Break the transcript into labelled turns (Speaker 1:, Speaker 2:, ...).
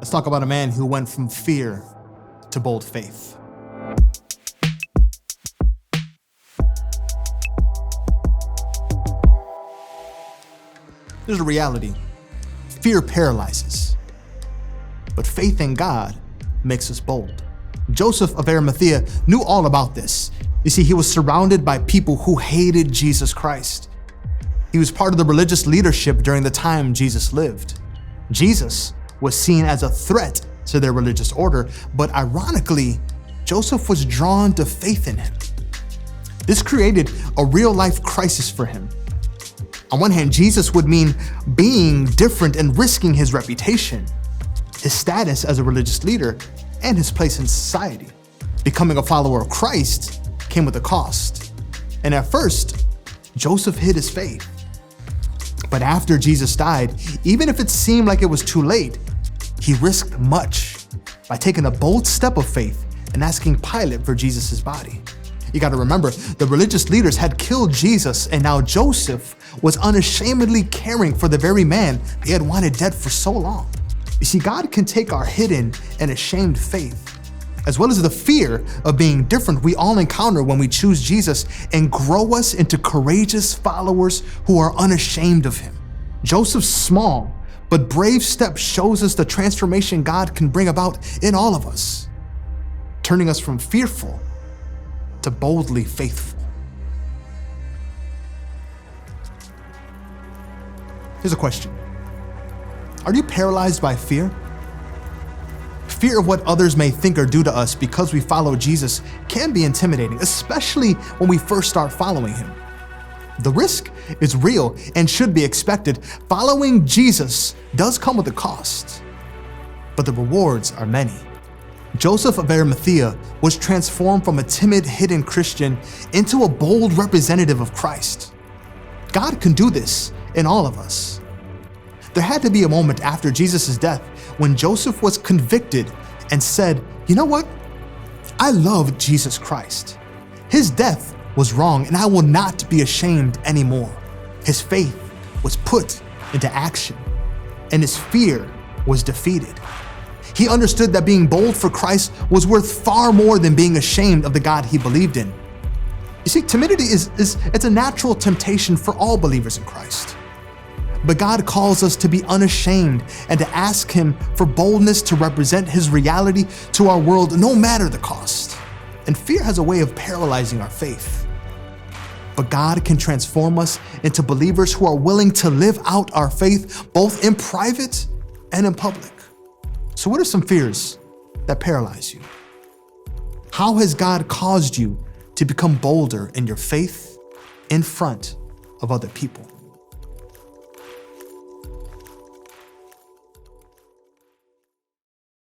Speaker 1: Let's talk about a man who went from fear to bold faith. There's a reality. Fear paralyzes, but faith in God makes us bold. Joseph of Arimathea knew all about this. You see, he was surrounded by people who hated Jesus Christ. He was part of the religious leadership during the time Jesus lived. Jesus was seen as a threat to their religious order, but ironically, Joseph was drawn to faith in him. This created a real-life crisis for him. On one hand, Jesus would mean being different and risking his reputation, his status as a religious leader, and his place in society. Becoming a follower of Christ came with a cost. And at first, Joseph hid his faith. But after Jesus died, even if it seemed like it was too late, he risked much by taking a bold step of faith and asking Pilate for Jesus' body. You got to remember, the religious leaders had killed Jesus, and now Joseph was unashamedly caring for the very man they had wanted dead for so long. You see, God can take our hidden and ashamed faith, as well as the fear of being different we all encounter when we choose Jesus, and grow us into courageous followers who are unashamed of him. Joseph's small but brave step shows us the transformation God can bring about in all of us, turning us from fearful to boldly faithful. Here's a question. Are you paralyzed by fear? Fear of what others may think or do to us because we follow Jesus can be intimidating, especially when we first start following him. The risk is real and should be expected. Following Jesus does come with a cost, but the rewards are many. Joseph of Arimathea was transformed from a timid, hidden Christian into a bold representative of Christ. God can do this in all of us. There had to be a moment after Jesus' death when Joseph was convicted and said, "You know what? I love Jesus Christ. His death was wrong, and I will not be ashamed anymore." His faith was put into action, and his fear was defeated. He understood that being bold for Christ was worth far more than being ashamed of the God he believed in. You see, timidity it's a natural temptation for all believers in Christ. But God calls us to be unashamed and to ask him for boldness to represent his reality to our world, no matter the cost. And fear has a way of paralyzing our faith. But God can transform us into believers who are willing to live out our faith, both in private and in public. So what are some fears that paralyze you? How has God caused you to become bolder in your faith in front of other people?